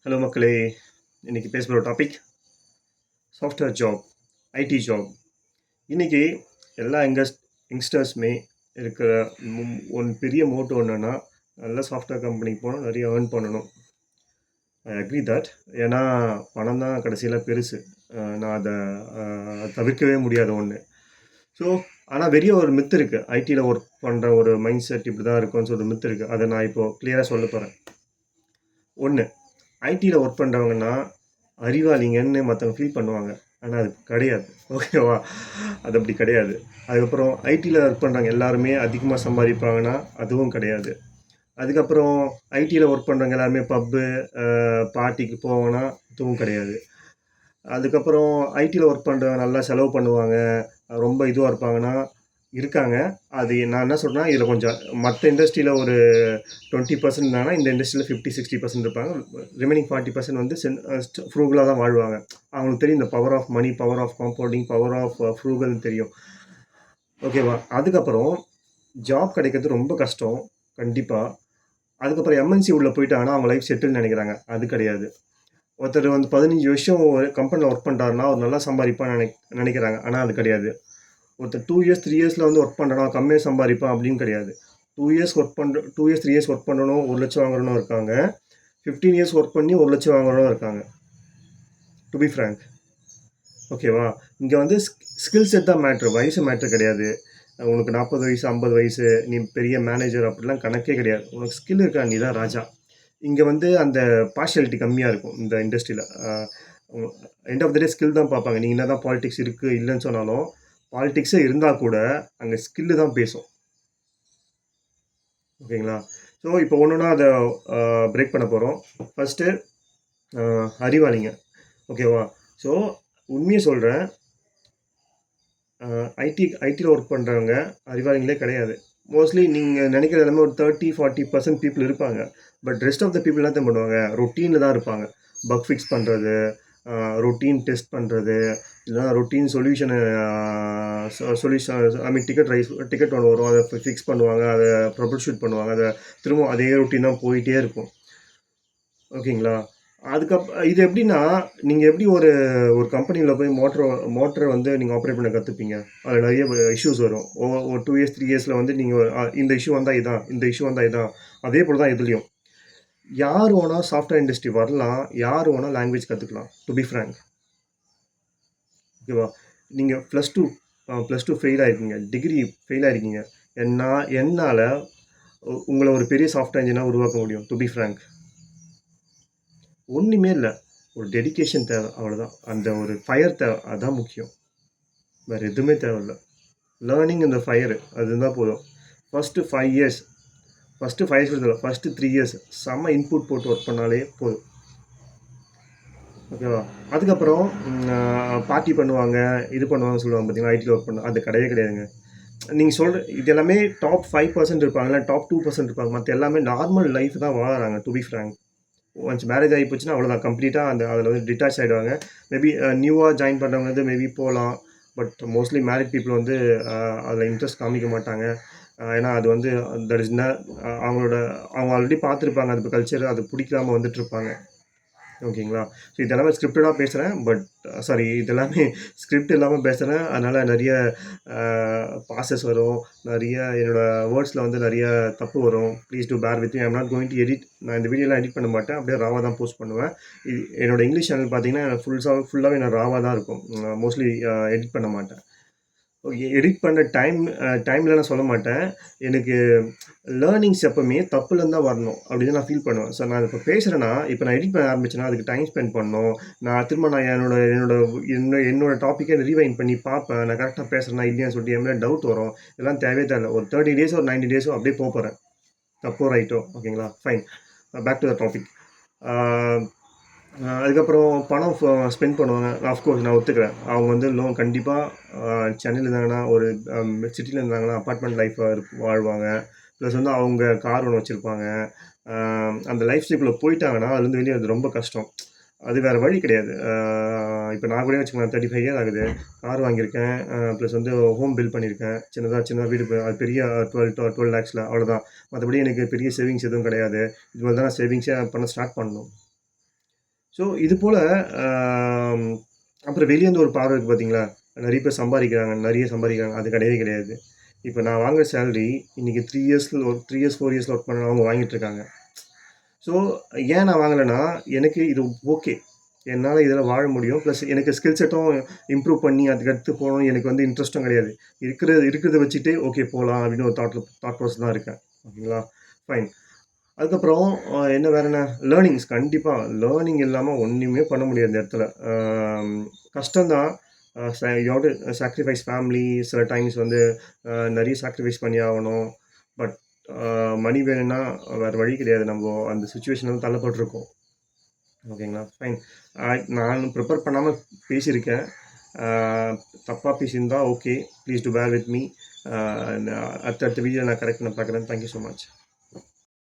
Hello மக்களே, இன்னைக்கு பேச போகிற topic software job, IT job. இன்னைக்கு எல்லா யங்ஸ்டர்ஸுமே இருக்கிற ஒன் பெரிய மோட்டோ என்னென்னா, நல்ல சாஃப்ட்வேர் கம்பெனிக்கு போகணும், நிறைய ஏர்ன் பண்ணணும். I agree that. ஏன்னா பணம் தான் கடைசியில் பெருசு. நான் அதை தவிர்க்கவே முடியாத ஒன்று. ஸோ ஆனால் வெளியே ஒரு மித்து இருக்குது, ஐடியில் ஒர்க் பண்ணுற ஒரு மைண்ட் செட் இப்படி தான் இருக்கும்னு சொல்லிட்டு மித்து இருக்குது. அதை நான் இப்போது கிளியராக சொல்ல போகிறேன். ஒன்று, ஐடியில் ஒர்க் பண்ணுறவங்கன்னா அறிவாளிங்கன்னு மற்றவங்க ஃபீல் பண்ணுவாங்க. ஆனால் அது கிடையாது. ஓகேவா? அது அப்படி கிடையாது. அதுக்கப்புறம் ஐடியில் ஒர்க் பண்ணுறவங்க எல்லாருமே அதிகமாக சம்பாதிப்பாங்கன்னா அதுவும் கிடையாது. அதுக்கப்புறம் ஐடியில் ஒர்க் பண்ணுறவங்க எல்லாருமே பப்பு பார்ட்டிக்கு போவாங்கன்னா அதுவும் கிடையாது. அதுக்கப்புறம் ஐடியில் ஒர்க் பண்ணுறவங்க நல்லா செலவு பண்ணுவாங்க, ரொம்ப இதுவாக இருப்பாங்கன்னா இருக்காங்க. அது நான் என்ன சொல்கிறேன்னா, இதில் கொஞ்சம் மற்ற இண்டஸ்ட்ரியில் ஒரு 20% இருந்தாங்கன்னா இந்த இண்டஸ்ட்ரியில் 50-60% இருப்பாங்க. ரிமைனிங் 40% வந்து ஃப்ரூகலாக தான் வாழ்வாங்க. அவங்களுக்கு தெரியும் இந்த power of money, power of compounding, power of ஃப்ரூகல்னு தெரியும். ஓகேவா? அதுக்கப்புறம் ஜாப் கிடைக்கிறது ரொம்ப கஷ்டம் கண்டிப்பாக. அதுக்கப்புறம் எம்என்சி உள்ளே போயிட்டாங்கன்னா அவங்க லைஃப் செட்டில்னு நினைக்கிறாங்க. அது கிடையாது. ஒருத்தர் வந்து 15 வருஷம் ஒரு கம்பெனியில் ஒர்க் பண்ணுறாருன்னா அவர் நல்லா சம்பாதிப்பான்னு நினைக்கிறாங்க. ஆனால் அது கிடையாது. ஒருத்தர் 2 இயர்ஸ் 3 இயர்ஸில் வந்து ஒர்க் பண்ணுறான், கம்மியாக சம்பாதிப்பான் அப்படின்னு கிடையாது. 2 இயர்ஸ் 3 இயர்ஸ் ஒர்க் பண்ணணும், 1 லட்சம் வாங்குறவனும் இருக்காங்க. 15 இயர்ஸ் ஒர்க் பண்ணி 1 லட்சம் வாங்குறவனும் இருக்காங்க. To be frank. ஓகேவா? இங்கே வந்து ஸ்கில் செட் தான் மேட்ரு, வயசு மேட்ரு கிடையாது. உனக்கு 40 வயசு 50 வயசு நீ பெரிய மேனேஜர் அப்படிலாம் கணக்கே கிடையாது. உனக்கு ஸ்கில் இருக்கா, நீ தான் ராஜா. இங்கே வந்து அந்த பார்ஷியாலிட்டி கம்மியாக இருக்கும் இந்த இண்டஸ்ட்ரியில். End of the day skill தான் பார்ப்பாங்க. நீங்கள் என்ன தான் பாலிடிக்ஸ் இருக்குது இல்லைன்னு சொன்னாலும், பாலிடிக்ஸே இருந்தால் கூட அங்கே ஸ்கில்லு தான் பேசும். ஓகேங்களா? ஸோ இப்போ ஒன்றுனா அதை பிரேக் பண்ண போகிறோம். ஃபஸ்ட்டு அறிவாளிங்க. ஓகேவா? ஸோ உண்மையை சொல்கிறேன், ஐடியில் ஒர்க் பண்ணுறவங்க அறிவாளிங்களே கிடையாது. மோஸ்ட்லி நீங்கள் நினைக்கிற எல்லாமே ஒரு 30-40% பீப்புள் இருப்பாங்க. But rest of the people என்ன தான் பண்ணுவாங்க, ரொட்டீனில் தான் இருப்பாங்க. பக் ஃபிக்ஸ் பண்ணுறது, ரொட்டீன் டெஸ்ட் பண்ணுறது, இல்லைனா ரொட்டீன் சொல்யூஷனை ஐ மீன் டிக்கெட் ஒன்று வரும், அதை ஃபிக்ஸ் பண்ணுவாங்க, அதை ட்ரபிள் ஷூட் பண்ணுவாங்க, அதை திரும்ப அதே ரொட்டீன் தான் போயிட்டே இருக்கும். ஓகேங்களா? இது எப்படின்னா, நீங்கள் எப்படி ஒரு ஒரு கம்பெனியில் போய் மோட்டரை வந்து நீங்கள் ஆப்ரேட் பண்ண கற்றுப்பீங்க. அதில் நிறைய இஷ்யூஸ் வரும். ஒரு 2 இயர்ஸ் 3 இயர்ஸில் வந்து நீங்கள் இந்த இஷ்யூ வந்தால் இதான், இந்த இஷ்யூ வந்தால் இதான். அதே போல் தான் இதுலேயும். யார் வேணால் சாஃப்ட்வேர் இண்டஸ்ட்ரி வரலாம், யார் வேணால் லாங்குவேஜ் கற்றுக்கலாம். To be frank. ஓகேவா? நீங்கள் +2 ஃபெயில் ஆகிருக்கீங்க, டிகிரி ஃபெயில் ஆகிருக்கீங்க. என்னால் உங்களை ஒரு பெரிய சாஃப்ட்வேர் இன்ஜினியராக உருவாக்க முடியும். To be frank. ஒன்றுமே இல்லை, ஒரு டெடிக்கேஷன் தேவை, அவ்வளோதான். அந்த ஒரு ஃபயர் தேவை, அதுதான் முக்கியம். வேறு எதுவுமே தேவையில்லை. லேர்னிங் இந்த ஃபயரு அது இருந்தால் போதும். ஃபஸ்ட்டு 5 இயர்ஸ் இல்லை, ஃபஸ்ட்டு 3 இயர்ஸ் செம்ம இன்புட் போட்டு ஒர்க் பண்ணாலே போதும். ஓகேவா? அதுக்கப்புறம் பார்ட்டி பண்ணுவாங்க, இது பண்ணுவாங்க சொல்லுவாங்க பார்த்தீங்கன்னா, ஐடியில் ஒர்க் பண்ண அது கிடையவே கிடையாதுங்க. நீங்கள் சொல்கிற இது எல்லாமே டாப் 5% இருப்பாங்க, இல்லை டாப் 2% இருப்பாங்க. மற்ற எல்லாமே நார்மல் லைஃப் தான் வாழறாங்க. To be frank. Once marriage ஆகி போச்சுன்னா அவ்வளோதான், கம்ப்ளீட்டாக அதில் வந்து டிட்டாச் ஆகிடுவாங்க. மேபி நியூவாக ஜாயின் பண்ணுறவங்க வந்து மேபி போகலாம். பட் மோஸ்ட்லி மேரிட் பீப்புள் வந்து அதில் இன்ட்ரெஸ்ட் காமிக்க மாட்டாங்க. ஏன்னா அது வந்து தட் இஸ் அவங்க ஆல்ரெடி பார்த்துருப்பாங்க, அது கல்ச்சர் அது பிடிக்காம வந்துட்டுருப்பாங்க. ஓகேங்களா? ஸோ இதெல்லாமே ஸ்கிரிப்டடாக பேசுகிறேன். பட் சாரி, இதெல்லாமே ஸ்கிரிப்ட் இல்லாமல் பேசுகிறேன். அதனால் நிறைய பாசஸ் வரும், நிறைய என்னோடய வேர்ட்ஸில் வந்து நிறைய தப்பு வரும். Please do bear with me. I'm not going to edit. நான் இந்த வீடியோலாம் எடிட் பண்ண மாட்டேன், அப்படியே ராவாக தான் போஸ்ட் பண்ணுவேன். என்னோடய இங்கிலீஷ் சேனல் பார்த்தீங்கன்னா ஃபுல்லாகவே நான் ராவாக தான் இருக்கும். மோஸ்ட்லி எடிட் பண்ண மாட்டேன். எடிட் பண்ண டைமில் நான் சொல்ல மாட்டேன். எனக்கு லேர்னிங்ஸ் எப்போவுமே தப்புலேருந்து தான் வரணும் அப்படின்னு நான் ஃபீல் பண்ணுவேன். ஸோ நான் இப்போ பேசுகிறேன்னா, இப்போ நான் எடிட் பண்ண ஆரம்பிச்சேன்னா அதுக்கு டைம் ஸ்பெண்ட் பண்ணணும். நான் என்னோட டாப்பிக்கை ரீவைண்ட் பண்ணி பார்ப்பேன். நான் கரெக்டாக பேசுகிறேன்னா இல்லையான்னு சொல்லிட்டு என் மேலே டவுட் வரும். இதெல்லாம் தேவையே தேவை. ஒரு 30 டேஸோ ஒரு 90 டேஸோ அப்படியே போகிறேன். தப்போ ரைட்டோ. ஓகேங்களா? Fine. Back to the topic. அதுக்கப்புறம் பணம் ஸ்பெண்ட் பண்ணுவாங்க. ஆஃப்கோர்ஸ் நான் ஒத்துக்கிறேன். அவங்க வந்து லோன் கண்டிப்பாக சென்னையில் இருந்தாங்கன்னா, ஒரு சிட்டியில் இருந்தாங்கன்னா அப்பார்ட்மெண்ட் லைஃப்பை வாழ்வாங்க. ப்ளஸ் வந்து அவங்க கார் ஒன்று வச்சுருப்பாங்க. அந்த லைஃப் ஸ்டைலுக்குள்ளே போயிட்டாங்கன்னா அதுலேருந்து வெளியே அது ரொம்ப கஷ்டம். அது வேறு வழி கிடையாது. இப்போ நான் கூட வச்சுக்கோங்களேன், 35 இயர் ஆகுது, கார் வாங்கியிருக்கேன். ப்ளஸ் வந்து ஹோம் பில்ட் பண்ணியிருக்கேன். சின்னதாக வீடு, அது பெரிய 12 lakhsல அவ்வளோதான். மற்றபடி எனக்கு பெரிய சேவிங்ஸ் எதுவும் கிடையாது. இதுமாதிரி தான் நான் சேவிங்ஸே பண்ண ஸ்டார்ட் பண்ணணும். ஸோ இது போல் அப்புறம் வெளியேந்து ஒரு பார்வை இருக்குது பார்த்தீங்களா, நிறைய பேர் சம்பாதிக்கிறாங்க, நிறைய சம்பாதிக்கிறாங்க. அது கிடையவே கிடையாது. இப்போ நான் வாங்குற சேலரி இன்னைக்கு 3 இயர்ஸில் ஒரு 3 இயர்ஸ் 4 இயர்ஸில் ஒர்க் பண்ணுறவங்க வாங்கிட்டு இருக்காங்க. ஸோ ஏன் நான் வாங்கலைன்னா, எனக்கு இது ஓகே. என்னால் இதில் வாழ முடியும். ப்ளஸ் எனக்கு ஸ்கில் செட்டும் இம்ப்ரூவ் பண்ணி அதுக்கடுத்து போகணும் எனக்கு வந்து இன்ட்ரெஸ்ட்டும் கிடையாது. இருக்கிறத வச்சுட்டு ஓகே போலாம் அப்படின்னு ஒரு தாட் ப்ராசஸ் தான் இருக்கேன். ஓகேங்களா? ஃபைன். அதுக்கப்புறம் என்ன வேற என்ன? லேர்னிங்ஸ் கண்டிப்பா. லேர்னிங் இல்லாம ஒண்ணுமே பண்ண முடியாது இந்த இடத்துல. கஷ்டம் தான். You have to sacrifice family. சில டைம்ஸ் வந்து நெறைய சாக்ரிஃபைஸ் பண்ணி ஆவணும். பட் மணி வேணும்னா வேற வழி கிடையாது. நம்போ அந்த சிச்சுவேஷன்ல வந்து தள்ளப்பட்டுருக்கோம். ஓகேங்களா? ஃபைன். நான் ப்ரிப்பேர் பண்ணாம பேசியிருக்கேன். அ தப்பா பேசியிருந்தா okay. Please do bear with me. அடுத்தடுத்த வீடியோல நான் கரெக்ட் பண்ண பார்க்குறேன். Thank you so much.